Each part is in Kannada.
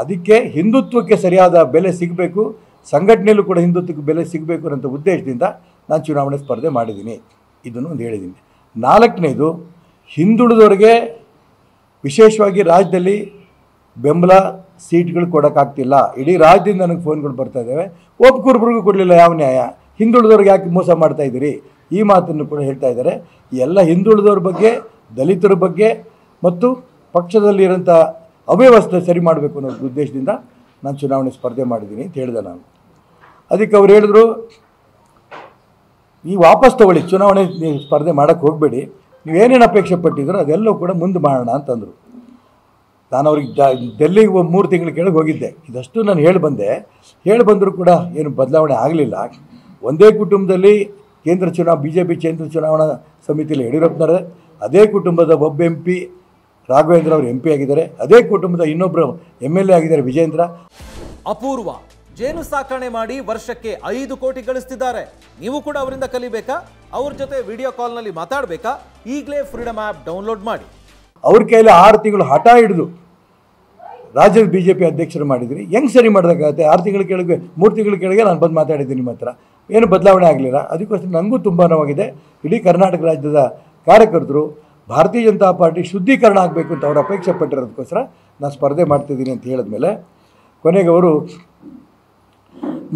ಅದಕ್ಕೆ ಹಿಂದುತ್ವಕ್ಕೆ ಸರಿಯಾದ ಬೆಲೆ ಸಿಗಬೇಕು, ಸಂಘಟನೆಯಲ್ಲೂ ಕೂಡ ಹಿಂದುತ್ವಕ್ಕೆ ಬೆಲೆ ಸಿಗಬೇಕು ಅನ್ನೋ ಉದ್ದೇಶದಿಂದ ನಾನು ಚುನಾವಣೆ ಸ್ಪರ್ಧೆ ಮಾಡಿದ್ದೀನಿ. ಇದನ್ನು ಒಂದು ಹೇಳಿದ್ದೀನಿ. 4ನೇದು, ಹಿಂದುಳಿದವರಿಗೆ ವಿಶೇಷವಾಗಿ ರಾಜ್ಯದಲ್ಲಿ ಬೆಂಬಲ ಸೀಟ್ಗಳು ಕೊಡೋಕ್ಕಾಗ್ತಿಲ್ಲ. ಇಡೀ ರಾಜ್ಯದಿಂದ ನನಗೆ ಫೋನ್ಗಳು ಬರ್ತಾ ಇದ್ದಾವೆ. ಒಬ್ಬೊಬ್ಬರಿಗೂ ಕೊಡಲಿಲ್ಲ, ಯಾವ ನ್ಯಾಯ? ಹಿಂದುಳಿದವ್ರಿಗೆ ಯಾಕೆ ಮೋಸ ಮಾಡ್ತಾ ಇದ್ದೀರಿ? ಈ ಮಾತನ್ನು ಕೂಡ ಹೇಳ್ತಾ ಇದ್ದಾರೆ. ಎಲ್ಲ ಹಿಂದುಳಿದವ್ರ ಬಗ್ಗೆ, ದಲಿತರ ಬಗ್ಗೆ ಮತ್ತು ಪಕ್ಷದಲ್ಲಿರೋಂಥ ಅವ್ಯವಸ್ಥೆ ಸರಿ ಮಾಡಬೇಕು ಅನ್ನೋ ಉದ್ದೇಶದಿಂದ ನಾನು ಚುನಾವಣೆ ಸ್ಪರ್ಧೆ ಮಾಡಿದ್ದೀನಿ ಅಂತ ಹೇಳಿದೆ ನಾನು. ಅದಕ್ಕೆ ಅವ್ರು ಹೇಳಿದ್ರು, ನೀವು ವಾಪಸ್ ತೊಗೊಳ್ಳಿ, ಚುನಾವಣೆ ಸ್ಪರ್ಧೆ ಮಾಡೋಕ್ಕೆ ಹೋಗಬೇಡಿ, ನೀವೇನೇನು ಅಪೇಕ್ಷೆ ಪಟ್ಟಿದ್ರು ಅದೆಲ್ಲವೂ ಕೂಡ ಮುಂದೆ ಮಾಡೋಣ ಅಂತಂದರು. ನಾನು ಅವ್ರಿಗೆ ಡೆಲ್ಲಿಗೆ 3 ತಿಂಗಳ ಕೆಳಗೆ ಹೋಗಿದ್ದೆ. ಇದಷ್ಟು ನಾನು ಹೇಳಿ ಬಂದರೂ ಕೂಡ ಏನು ಬದಲಾವಣೆ ಆಗಲಿಲ್ಲ. ಒಂದೇ ಕುಟುಂಬದಲ್ಲಿ BJP ಕೇಂದ್ರ ಚುನಾವಣಾ ಸಮಿತಿಯಲ್ಲಿ ಯಡಿಯೂರಪ್ಪನವರೇ, ಅದೇ ಕುಟುಂಬದ ಒಬ್ಬ MP ರಾಘವೇಂದ್ರ ಅವರು MP ಆಗಿದ್ದಾರೆ, ಅದೇ ಕುಟುಂಬದ ಇನ್ನೊಬ್ಬರು MLA ಆಗಿದ್ದಾರೆ ವಿಜೇಂದ್ರ. ಅಪೂರ್ವ ಜೇನು ಸಾಕಣೆ ಮಾಡಿ ವರ್ಷಕ್ಕೆ 5 ಕೋಟಿ ಗಳಿಸ್ತಿದ್ದಾರೆ. ನೀವು ಕೂಡ ಅವರಿಂದ ಕಲಿಬೇಕಾ? ಅವ್ರ ಜೊತೆ ವಿಡಿಯೋ ಕಾಲ್ನಲ್ಲಿ ಮಾತಾಡಬೇಕಾ? ಈಗಲೇ ಫ್ರೀಡಮ್ ಆ್ಯಪ್ ಡೌನ್ಲೋಡ್ ಮಾಡಿ. ಅವ್ರ ಕೈಯಲ್ಲಿ 6 ತಿಂಗಳು ಹಠ ಹಿಡಿದು ರಾಜ್ಯದ BJP ಅಧ್ಯಕ್ಷರು ಮಾಡಿದ್ರಿ. ಹೆಂಗೆ ಸರಿ ಮಾಡೋದಕ್ಕಾಗತ್ತೆ? 6 ತಿಂಗಳ ಕೆಳಗೆ 3 ತಿಂಗಳ ಕೆಳಗೆ ನಾನು ಬಂದು ಮಾತಾಡಿದ್ದೀನಿ ನಿಮ್ಮ ಹತ್ರ, ಏನು ಬದಲಾವಣೆ ಆಗಲಿಲ್ಲ. ಅದಕ್ಕೋಸ್ಕರ ನನಗೂ ತುಂಬ ನೋವಾಗಿದೆ. ಇಡೀ ಕರ್ನಾಟಕ ರಾಜ್ಯದ ಕಾರ್ಯಕರ್ತರು ಭಾರತೀಯ ಜನತಾ ಪಾರ್ಟಿ ಶುದ್ಧೀಕರಣ ಆಗಬೇಕು ಅಂತ ಅವರು ಅಪೇಕ್ಷೆ ಪಟ್ಟಿರೋದಕ್ಕೋಸ್ಕರ ನಾನು ಸ್ಪರ್ಧೆ ಮಾಡ್ತಿದ್ದೀನಿ ಅಂತ ಹೇಳಿದ್ಮೇಲೆ ಕೊನೆಗೆ ಅವರು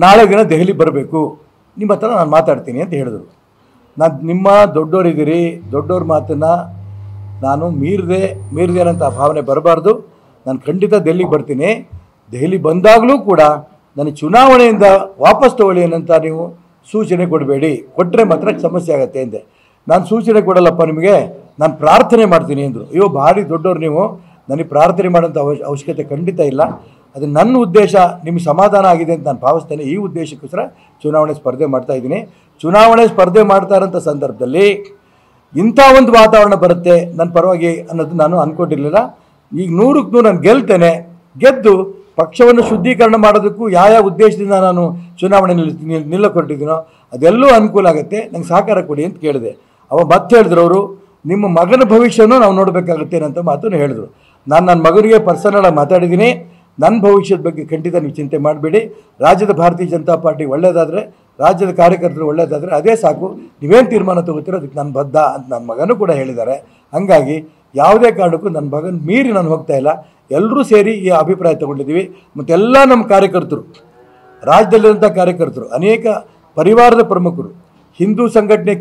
ನಾಳೆ ದಿನ ದೆಹಲಿ ಬರಬೇಕು, ನಿಮ್ಮ ಹತ್ರ ನಾನು ಮಾತಾಡ್ತೀನಿ ಅಂತ ಹೇಳಿದರು. ನಾನು ನಿಮ್ಮ ದೊಡ್ಡವರಿದ್ದೀರಿ, ದೊಡ್ಡವ್ರ ಮಾತನ್ನು ನಾನು ಮೀರಿದೇನಂತ ಭಾವನೆ ಬರಬಾರ್ದು. ನಾನು ಖಂಡಿತ ದೆಹಲಿಗೆ ಬರ್ತೀನಿ. ದೆಹಲಿ ಬಂದಾಗಲೂ ಕೂಡ ನನಗೆ ಚುನಾವಣೆಯಿಂದ ವಾಪಸ್ ತಗೊಳ್ಳಿ ಏನಂತ ನೀವು ಸೂಚನೆ ಕೊಡಬೇಡಿ, ಕೊಟ್ಟರೆ ಮಾತ್ರ ಸಮಸ್ಯೆ ಆಗುತ್ತೆ ಅಂದೆ. ನಾನು ಸೂಚನೆ ಕೊಡಲ್ಲಪ್ಪ ನಿಮಗೆ, ನಾನು ಪ್ರಾರ್ಥನೆ ಮಾಡ್ತೀನಿ ಅಂದರು. ಅಯ್ಯೋ ಭಾರಿ ದೊಡ್ಡವ್ರು ನೀವು, ನನಗೆ ಪ್ರಾರ್ಥನೆ ಮಾಡೋಂಥ ಅವಶ್ಯಕತೆ ಖಂಡಿತ ಇಲ್ಲ. ಅದು ನನ್ನ ಉದ್ದೇಶ ನಿಮಗೆ ಸಮಾಧಾನ ಆಗಿದೆ ಅಂತ ನಾನು ಭಾವಿಸ್ತೇನೆ. ಈ ಉದ್ದೇಶಕ್ಕೋಸ್ಕರ ಚುನಾವಣೆ ಸ್ಪರ್ಧೆ ಮಾಡ್ತಾಯಿದ್ದೀನಿ. ಚುನಾವಣೆ ಸ್ಪರ್ಧೆ ಮಾಡ್ತಾ ಇರೋಂಥ ಸಂದರ್ಭದಲ್ಲಿ ಇಂಥ ಒಂದು ವಾತಾವರಣ ಬರುತ್ತೆ ನನ್ನ ಪರವಾಗಿ ಅನ್ನೋದು ನಾನು ಅಂದ್ಕೊಂಡಿರಲಿಲ್ಲ. ಈಗ 100ಕ್ಕೆ 100 ನಾನು ಗೆಲ್ತೇನೆ. ಗೆದ್ದು ಪಕ್ಷವನ್ನು ಶುದ್ಧೀಕರಣ ಮಾಡೋದಕ್ಕೂ ಯಾವ ಉದ್ದೇಶದಿಂದ ನಾನು ಚುನಾವಣೆ ನಿಲ್ಲಕೊಟ್ಟಿದ್ದೀನೋ ಅದೆಲ್ಲೂ ಅನುಕೂಲ ಆಗುತ್ತೆ, ನಂಗೆ ಸಹಕಾರ ಕೊಡಿ ಅಂತ ಕೇಳಿದೆ. ಮತ್ತೆ ಹೇಳಿದ್ರು ಅವರು, ನಿಮ್ಮ ಮಗನ ಭವಿಷ್ಯನೂ ನಾವು ನೋಡಬೇಕಾಗುತ್ತೆ ಅಂತ ಮಾತನ್ನು ಹೇಳಿದ್ರು. ನಾನು ನನ್ನ ಮಗನಿಗೆ ಪರ್ಸನಲಾಗಿ ಮಾತಾಡಿದ್ದೀನಿ. ನನ್ನ ಭವಿಷ್ಯದ ಬಗ್ಗೆ ಖಂಡಿತ ನೀವು ಚಿಂತೆ ಮಾಡಬೇಡಿ. ರಾಜ್ಯದ ಭಾರತೀಯ ಜನತಾ ಪಾರ್ಟಿ ಒಳ್ಳೆಯದಾದರೆ, ರಾಜ್ಯದ ಕಾರ್ಯಕರ್ತರು ಒಳ್ಳೆಯದಾದರೆ ಅದೇ ಸಾಕು, ನೀವೇನು ತೀರ್ಮಾನ ತಗೋತೀರೋ ಅದಕ್ಕೆ ನಾನು ಬದ್ಧ ಅಂತ ನನ್ನ ಮಗನೂ ಕೂಡ ಹೇಳಿದ್ದಾರೆ. ಹಾಗಾಗಿ ಯಾವುದೇ ಕಾರಣಕ್ಕೂ ನನ್ನ ಮಗನ ಮೀರಿ ನಾನು ಹೋಗ್ತಾ ಇಲ್ಲ. ಎಲ್ಲರೂ ಸೇರಿ ಈ ಅಭಿಪ್ರಾಯ ತಗೊಂಡಿದ್ದೀವಿ. ಮತ್ತೆಲ್ಲ ನಮ್ಮ ಕಾರ್ಯಕರ್ತರು, ರಾಜ್ಯದಲ್ಲಿರುವಂಥ ಕಾರ್ಯಕರ್ತರು, ಅನೇಕ ಪರಿವಾರದ ಪ್ರಮುಖರು, ಹಿಂದೂ ಸಂಘಟನೆ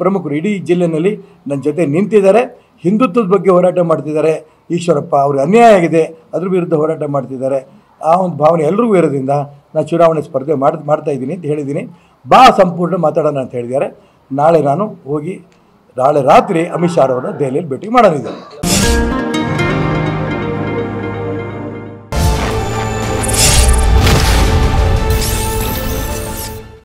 ಪ್ರಮುಖರು ಇಡೀ ಜಿಲ್ಲೆಯಲ್ಲಿ ನನ್ನ ಜೊತೆ ನಿಂತಿದ್ದಾರೆ. ಹಿಂದುತ್ವದ ಬಗ್ಗೆ ಹೋರಾಟ ಮಾಡ್ತಿದ್ದಾರೆ. ಈಶ್ವರಪ್ಪ ಅವ್ರಿಗೆ ಅನ್ಯಾಯ ಆಗಿದೆ, ಅದ್ರ ವಿರುದ್ಧ ಹೋರಾಟ ಮಾಡ್ತಿದ್ದಾರೆ. ಆ ಒಂದು ಭಾವನೆ ಎಲ್ರಿಗೂ ಇರೋದ್ರಿಂದ ನಾನು ಚುನಾವಣೆ ಸ್ಪರ್ಧೆ ಮಾಡ್ತಾ ಇದ್ದೀನಿ ಅಂತ ಹೇಳಿದ್ದೀನಿ. ಸಂಪೂರ್ಣ ಮಾತಾಡೋಣ ಅಂತ ಹೇಳಿದ್ದಾರೆ. ನಾಳೆ ನಾನು ಹೋಗಿ ನಾಳೆ ರಾತ್ರಿ ಅಮಿತ್ ಶಾ ಅವರನ್ನು ದೆಹಲಿಯಲ್ಲಿ ಭೇಟಿ ಮಾಡೋದಿದೆ.